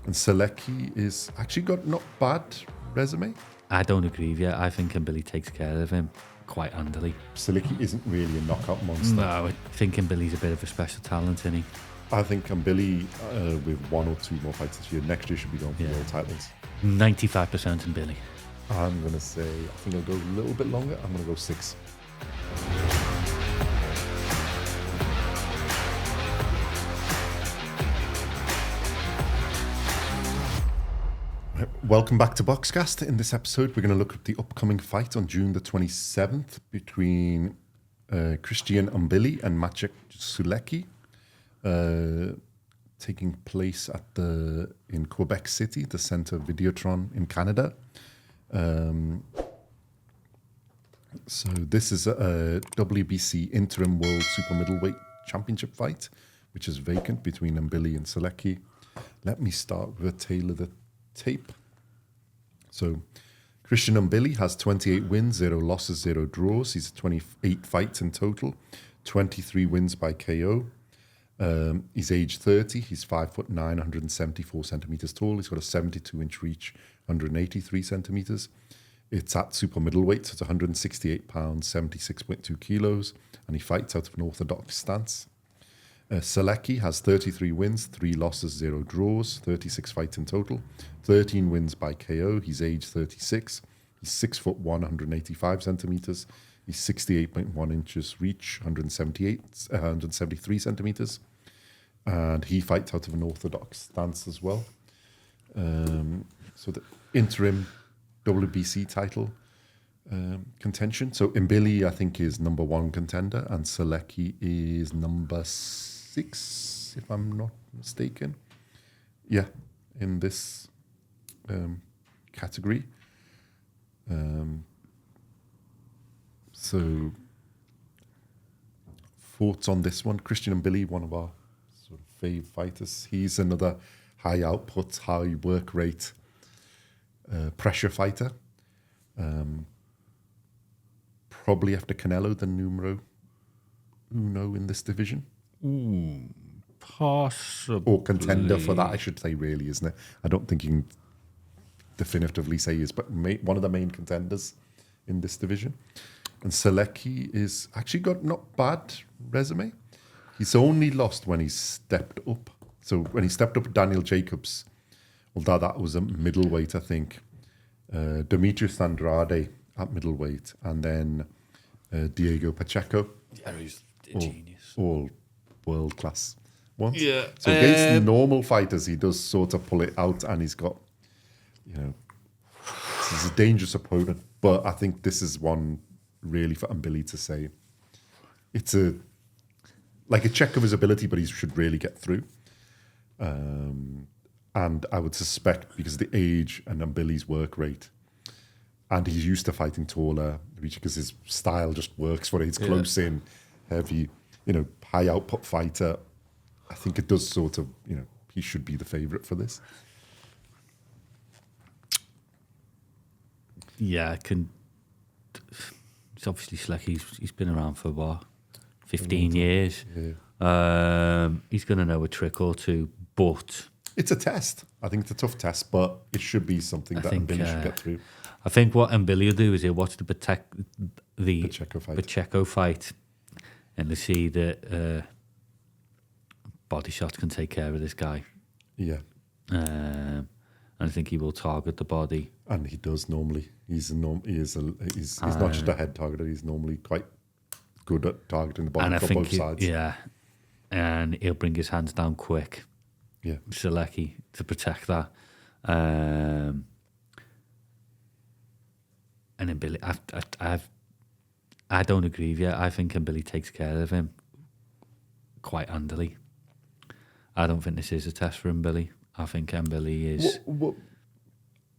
And Sulecki is actually got not bad resume. I don't agree with you. I think Mbili takes care of him quite handily. Sulecki isn't really a knockout monster. No, I think Mbili's a bit of a special talent, isn't he? I think Mbili, with one or two more fights this year, next year should be going for world titles. 95% Mbili. I'm going to say, I think I'll go a little bit longer. I'm going to go 6. Welcome back to BoxCast. In this episode, we're going to look at the upcoming fight on June the 27th between Christian Mbili and Maciej Sulecki, taking place in Quebec City, the Centre Videotron in Canada. So this is a WBC Interim World Super Middleweight Championship fight, which is vacant between Mbili and Sulecki. Let me start with a tale of the tape. So Christian Mbili has 28 wins, 0 losses, 0 draws. He's 28 fights in total, 23 wins by KO. He's age 30. He's 5'9", 174 centimeters tall. He's got a 72-inch reach, 183 centimeters. It's at super middleweight, so it's 168 pounds, 76.2 kilos, and he fights out of an orthodox stance. Sulecki has 33 wins, 3 losses, 0 draws, 36 fights in total, 13 wins by KO. He's age 36. He's 6'1", 185 centimeters. He's 68.1 inches reach, 173 centimeters. And he fights out of an orthodox stance as well. So the interim WBC title contention. So Mbili, I think, is number 1 contender, and Sulecki is number 6, if I'm not mistaken. Yeah, in this category. So thoughts on this one? Christian Mbili, one of our sort of fave fighters. He's another high output, high work rate pressure fighter. Probably after Canelo, the numero uno in this division. Possibly. Or contender for that, I should say, really, isn't it? I don't think you can definitively say he is, but one of the main contenders in this division. And Sulecki is actually got not bad resume. He's only lost when he stepped up. So when he stepped up Daniel Jacobs, although that was a middleweight, I think, Demetrius Andrade at middleweight, and then Diego Pacheco. Yeah, he's a genius. All world-class ones. Yeah. So against normal fighters, he does sort of pull it out, and he's got, he's a dangerous opponent. But I think this is one really for Mbili to say. It's a check of his ability, but he should really get through. And I would suspect, because of the age and Mbili's work rate, and he's used to fighting taller, because his style just works for it. He's close in, heavy, high output fighter. I think it does sort of, he should be the favourite for this. Yeah, I can. It's obviously Sulecki. He's been around for what, 15 years. Yeah. He's going to know a trick or two, but it's a test. I think it's a tough test, but it should be something that Mbili should get through. I think what Mbili will do is he'll watch the Pacheco fight, and they'll see that body shots can take care of this guy. Yeah. And I think he will target the body. And he does normally. He's not just a head targeter. He's normally quite good at targeting the body from both sides. Yeah, and he'll bring his hands down quick. Yeah, Sulecki to protect that. And Mbili, I don't agree with you. I think Mbili takes care of him quite handily. I don't think this is a test for Mbili. I think Mbili is.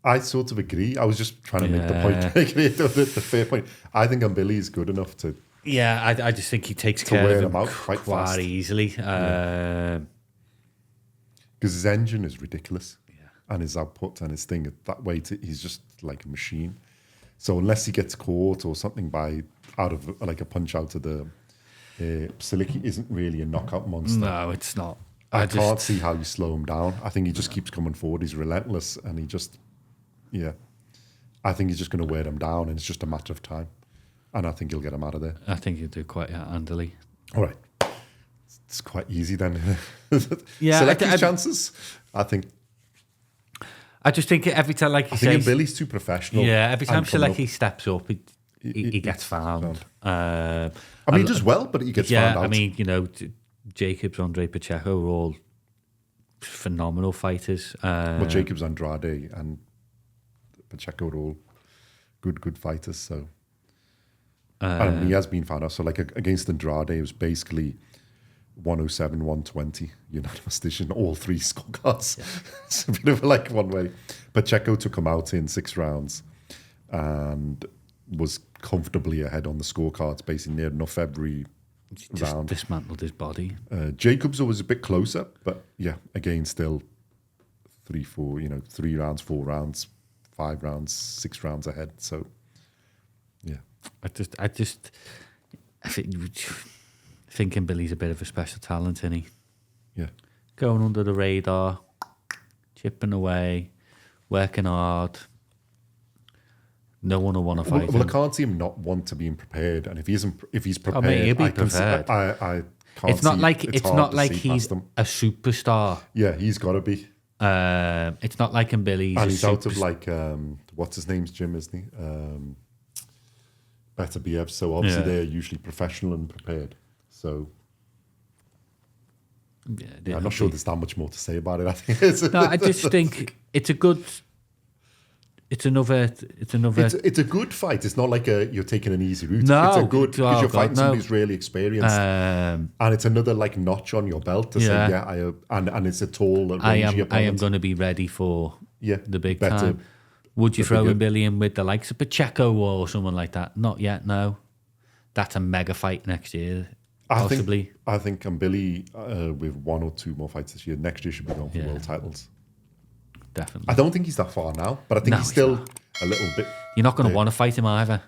I sort of agree. I was just trying to make the point, the fair point. I think Mbili is good enough to. Yeah, I just think he takes care of him out quite fast. Easily. Because his engine is ridiculous, and his output and his thing that way, he's just like a machine. So unless he gets caught or something out of like a punch out of the Sulecki isn't really a knockout monster. No, it's not. I can't see how you slow him down. I think he just keeps coming forward. He's relentless, and I think he's just going to wear them down, and it's just a matter of time. And I think he'll get him out of there. I think he'll do quite handily. All right. It's quite easy then. Yeah, Sulecki's chances, I think. I just think every time, like you say... I think Mbili's too professional. Yeah, every time Sulecki steps up, he gets found. I mean, he does well, but he gets found out. I mean, you know, Jacobs, Andre Pacheco are all phenomenal fighters. Well, Jacobs, Andrade, and Pacheco are all good fighters. So, and he has been found out. So, like against Andrade, it was basically 107, 120 unanimous decision, all three scorecards. It's a bit of like one way. Pacheco took him out in 6 rounds and was comfortably ahead on the scorecards, basically near enough every round. Dismantled his body. Jacobs was a bit closer, but yeah, again, still 3 rounds, 4 rounds, 5 rounds, 6 rounds ahead. So, yeah. I think Mbili's a bit of a special talent, isn't he? Yeah. Going under the radar, chipping away, working hard. No one will want to fight him. Well, I can't see him not want to be prepared, and if he's prepared, he'll be prepared. I can't. It's not like he's a superstar. Yeah, he's got to be. It's not like Mbili. And he's out of like what's his name's gym, isn't he? Better BF. So obviously they're usually professional and prepared. So I'm not sure there's that much more to say about it. I think I just think it's a good. It's another. It's a good fight. It's not like you're taking an easy route. No, it's a good because you're fighting somebody who's really experienced, and it's another like notch on your belt to say, and it's a tall. I am going to be ready for the big better, time. Would you throw Mbili in with the likes of Pacheco or someone like that? Not yet. No, that's a mega fight next year. Possibly. I think Mbili with 1 or 2 more fights this year. Next year should be going for world titles. Definitely. I don't think he's that far now, but I think he's still a little bit. You're not going to want to fight him either.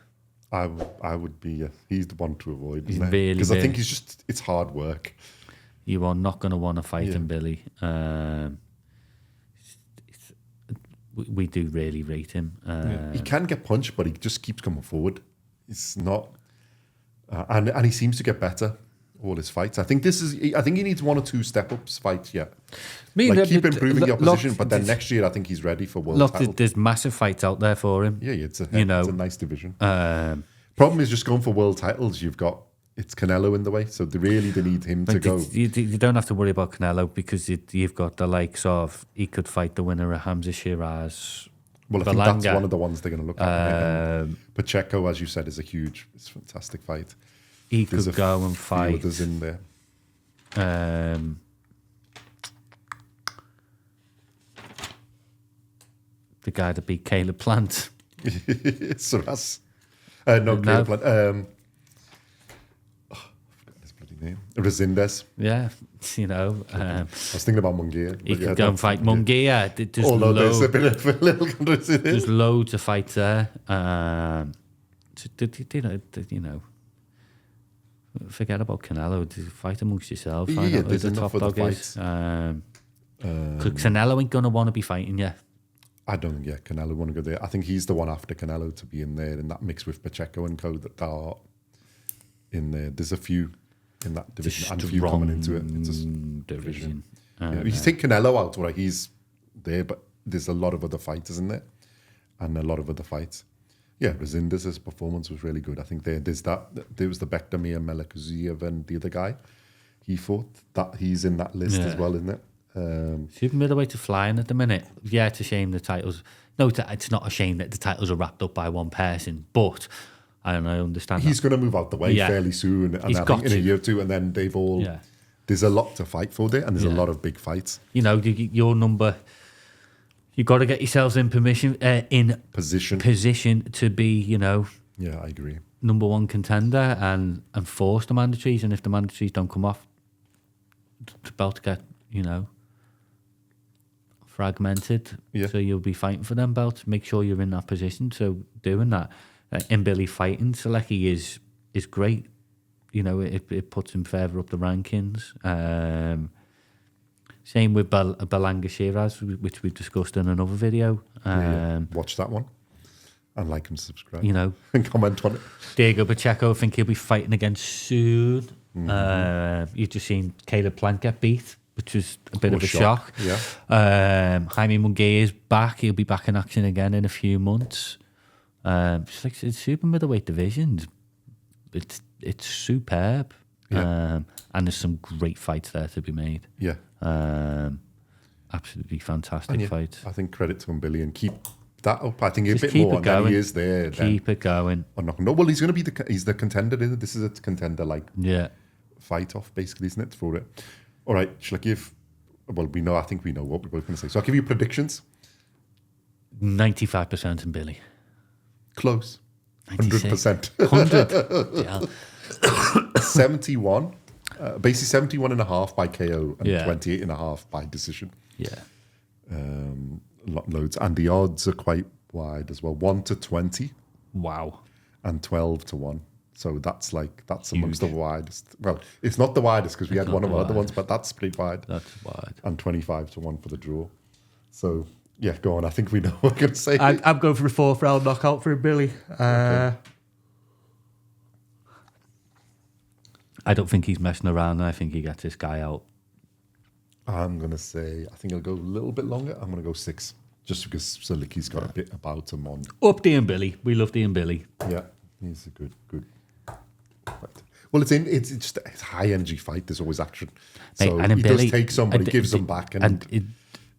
I would be. He's the one to avoid, because I think it's hard work. You are not going to want to fight Mbili. We do really rate him. He can get punched, but he just keeps coming forward. It's not, and he seems to get better. All his fights. I think he needs 1 or 2 step-ups fights yet. Keep improving the opposition, but then next year I think he's ready for world title. There's massive fights out there for him. Yeah, it's a nice division. Problem is just going for world titles. It's Canelo in the way, so they need him to go. You don't have to worry about Canelo because you've got the likes of he could fight the winner of Hamza Shiraz. Well, I think that's one of the ones they're going to look at. Pacheco, as you said, is it's a fantastic fight. He could go and fight. Others in there. The guy that beat Caleb Plant. Saras. Caleb Plant. I forgot his bloody name. Resendez. Yeah, I was thinking about Munguia. He could go and fight Munguia. Although there's a bit of a little controversy. There's loads of fights there. Forget about Canelo. Fight amongst yourselves. Find out who the top dog is. Canelo ain't going to want to be fighting you. I don't think, Canelo want to go there. I think he's the one after Canelo to be in there in that mix with Pacheco and co that are in there. There's a few in that division and a few coming into it. It's a division. You take Canelo out, right? He's there, but there's a lot of other fighters in there and a lot of other fights. Yeah, Resendez's performance was really good. I think there was the Bekdamir Melekuziev and the other guy he fought. That he's in that list as well, isn't it? Super middleweight to flying at the minute. Yeah, it's a shame the titles. No, it's not a shame that the titles are wrapped up by one person. But I understand. He's going to move out the way fairly soon, and I think in a year or two, and then they've all. Yeah. There's a lot to fight for there, and there's a lot of big fights. Your number. You got to get yourselves in position to be, Yeah, I agree. Number 1 contender and force the mandatories, and if the mandatories don't come off, the belt get fragmented. Yeah. So you'll be fighting for them belts. Make sure you're in that position. So doing that, Mbili fighting Sulecki is great. It puts him further up the rankings. Same with Belanga Shiraz, which we discussed in another video. Watch that one and like and subscribe. You know, and comment on it. Diego Pacheco, I think he'll be fighting again soon. You've just seen Caleb Plant get beat, which was a bit of a shock. Yeah. Jaime Munguia is back. He'll be back in action again in a few months. It's super middleweight divisions. It's superb. Yeah. And there's some great fights there to be made. Yeah. Absolutely fantastic fights. I think credit to Mbili and keep that up. I think Just a bit keep more it and then going. he is there. Keep it going. No, well, he's going to be he's the contender. This is a contender fight off, basically, isn't it, for it? All right, shall I give? Well, I think we know what we're both going to say. So I'll give you predictions. 95% Mbili. Close. 100%. 100. Yeah. 71. Basically 71 and a half by KO and 28 and a half by decision. Yeah. Loads. And the odds are quite wide as well. 1 to 20. Wow. And 12 to 1. So that's amongst the widest. Well, it's not the widest because we had one of our other ones, but that's pretty wide. That's wide. And 25 to 1 for the draw. So, yeah, go on. I think we know what we're going to say. I'm going for a 4th round knockout for Mbili. Okay. I don't think he's messing around. I think he gets this guy out. I'm going to say, I think I'll go a little bit longer. I'm going to go 6. Just because Sulecki's got a bit about him on. Up the Mbili. We love the Mbili. Yeah, he's a good fight. Well, it's just a high energy fight. There's always action. So and he does take somebody, gives them back,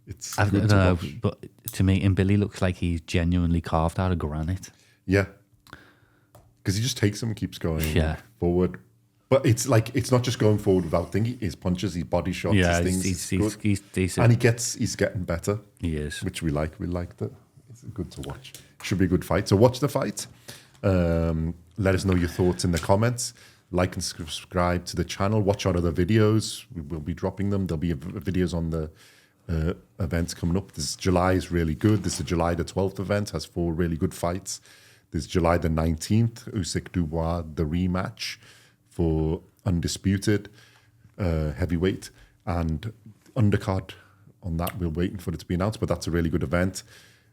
it's I good don't to know, watch. but to me, Mbili looks like he's genuinely carved out of granite. Yeah, because he just takes them and keeps going forward. But it's not just going forward without thinking. His punches, his body shots, his things. He's decent. And he's getting better. He is. Which we like. We like that. It's good to watch. Should be a good fight. So watch the fight. Let us know your thoughts in the comments. Like and subscribe to the channel. Watch our other videos. We will be dropping them. There'll be videos on the events coming up. July is really good. This is July the 12th event. Has 4 really good fights. There's July the 19th. Usyk Dubois, the rematch for undisputed heavyweight, and undercard on that. We're waiting for it to be announced, but that's a really good event.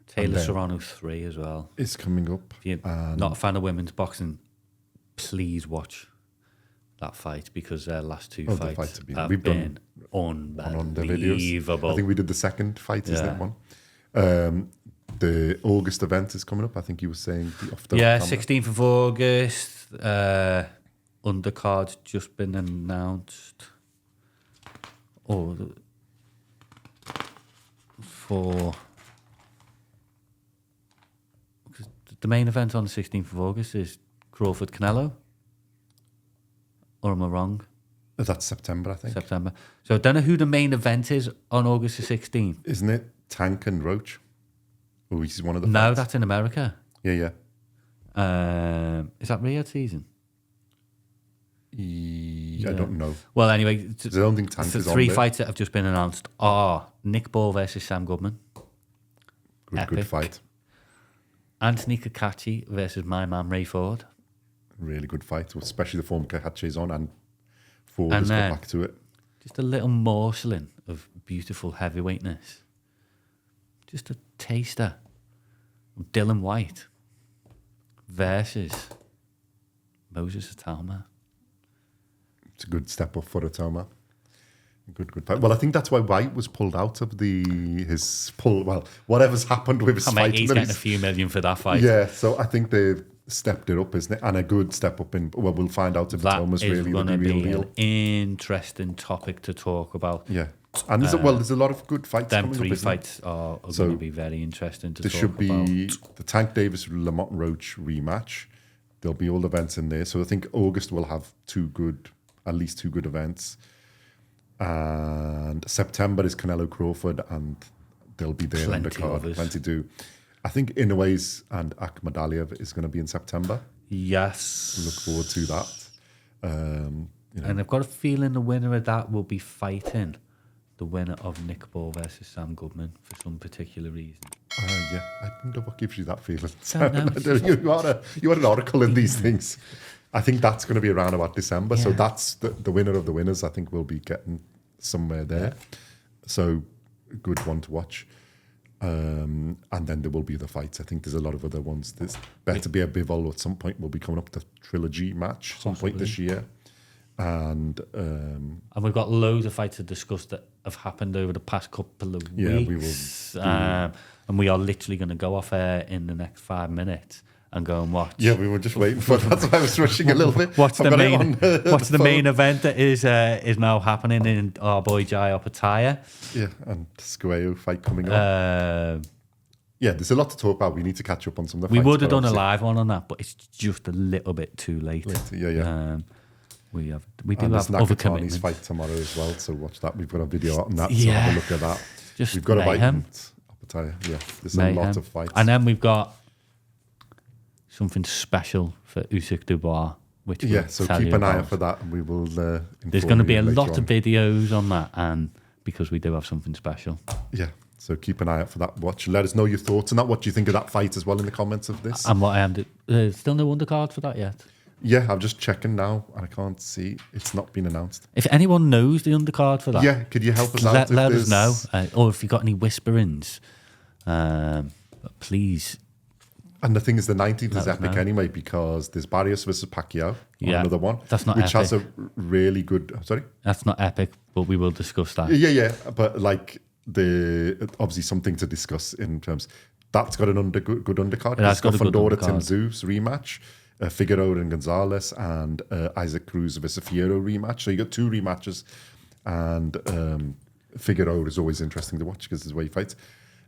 Taylor Serrano 3 as well. It's coming up. If you're not a fan of women's boxing, please watch that fight because their last 2 fights have been unbelievable. I think we did the second fight, isn't it? One. The August event is coming up. I think you were saying off the camera. 16th of August. Undercard's just been announced. For the main event on the 16th of August is Crawford Canelo. Or am I wrong? That's September, I think. September. So I don't know who the main event is on August the 16th. Isn't it Tank and Roach? Oh, he's one of the No, fights. that's in America. Yeah. Is that Riyadh season? I don't know. Well, anyway, I don't think Tank the is on 3 there. fights that have just been announced are Nick Ball versus Sam Goodman. Good fight. Anthony Kakachi versus my man Ray Ford. Really good fight, especially the form Kahachi's on, and Ford has got back to it. Just a little morsel of beautiful heavyweightness. Just a taster of Dylan White versus Moses Atama. It's a good step up for Atama. Good fight. Well, I think that's why White was pulled out of whatever's happened with his fight. He's getting a few million for that fight. Yeah, so I think they've stepped it up, isn't it? And a good step up in. Well, we'll find out if Atama's really the real deal. An interesting topic to talk about. Yeah, and there's a lot of good fights. Them coming 3 up, fights are going to be very interesting to talk about. There should be the Tank Davis Lamont Roach rematch. There'll be all the events in there. So I think August will have at least 2 good events. And September is Canelo Crawford, and they'll be there undercard. Plenty to do. I think Inouye's and Ahmed Aliyev is going to be in September. Yes. We look forward to that. And I've got a feeling the winner of that will be fighting the winner of Nick Ball versus Sam Goodman for some particular reason. Yeah, I wonder what gives you that feeling. You are an oracle in these things. I think that's going to be around about December. Yeah. So that's the winner of the winners. I think we'll be getting somewhere there. So a good one to watch. And then there will be the fights. I think there's a lot of other ones. There's Better Be a Bivol at some point will be coming up, the trilogy match some point this year. And we've got loads of fights to discuss that have happened over the past couple of weeks. We will. And we are literally going to go off air in the next 5 minutes and go and watch. Yeah, we were just waiting for that. That's why I was rushing a little bit. What's the main event that is now happening in our boy Jai Opataya? Yeah, and Squayo fight coming up. Yeah, there's a lot to talk about. We need to catch up on some of the fights. We would have done a live one on that, but it's just a little bit too late. Yeah. We do and have other commitments. Fight tomorrow as well, so watch that. We've got a video on that, so have a look at that. We've got mayhem. a fight. Yeah, there's a lot of fights. And then we've got something special for Usyk Dubois, which so keep an eye out for that, and we will. There's going to be a lot of videos on that, and because we do have something special. Yeah. So keep an eye out for that. Watch. Let us know your thoughts on that. What do you think of that fight as well in the comments of this? And what I am still no undercard for that yet. Yeah, I'm just checking now, and I can't see. It's not been announced. If anyone knows the undercard for that, yeah, could you help us out? Let us know, or if you got any whisperings, please. And the thing is, the 19th is epic anyway, because there's Barrios versus Pacquiao, another one. That's not which epic. Has a really good. Sorry, that's not epic, but we will discuss that. Yeah, but like obviously something to discuss in terms. That's got an good undercard. It's got a good Fundora undercard. Tim Zeus rematch. Figueroa and Gonzalez, and Isaac Cruz versus Fierro rematch. So you got 2 rematches, and Figueroa is always interesting to watch because there's way he fights.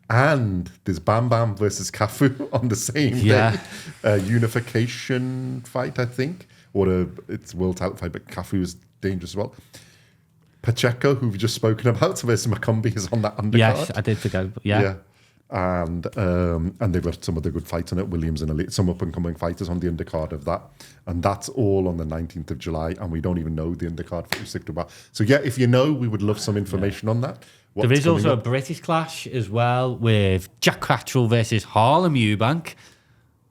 And there's Bam Bam versus Cafu on the same day. Unification fight, I think, or it's world title fight, but Cafu is dangerous as well. Pacheco, who we've just spoken about, versus Macombi is on that undercard. Yes, I did forget. Yeah. And they've got some of the good fights on it. Williams and some up and coming fighters on the undercard of that, and that's all on the 19th of July. And we don't even know the undercard for Usyk Dubois. So yeah, if you know, we would love some information on that. There is also a British clash as well with Jack Cattrall versus Harlem Eubank.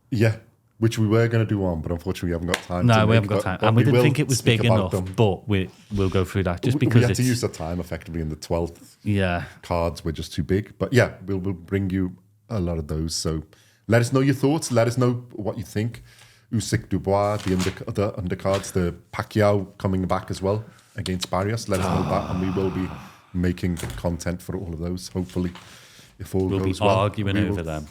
Yeah, which we were going to do on, but unfortunately we haven't got time. No, we haven't got time, and we didn't think it was big enough. But we'll go through that just because we had to use the time effectively in the 12th. Yeah, cards were just too big, but yeah, we'll bring you a lot of those. So let us know your thoughts. Let us know what you think. Usyk Dubois, the undercards, the Pacquiao coming back as well against Barrios. Let us know that, and we will be making content for all of those. Hopefully, if all goes well, we'll be arguing over them.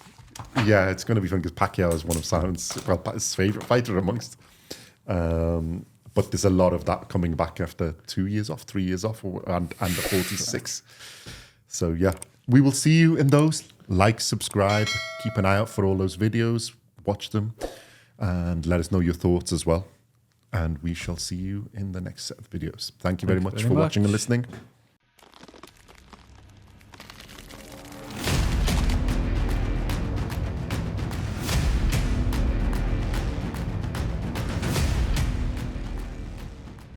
Yeah, it's going to be fun because Pacquiao is one of his favourite fighter amongst. But there's a lot of that coming back after 2 years off, 3 years off, and the 46. So yeah, we will see you in those. Like, subscribe, keep an eye out for all those videos, watch them, and let us know your thoughts as well. And we shall see you in the next set of videos. Thank you very much for watching and listening.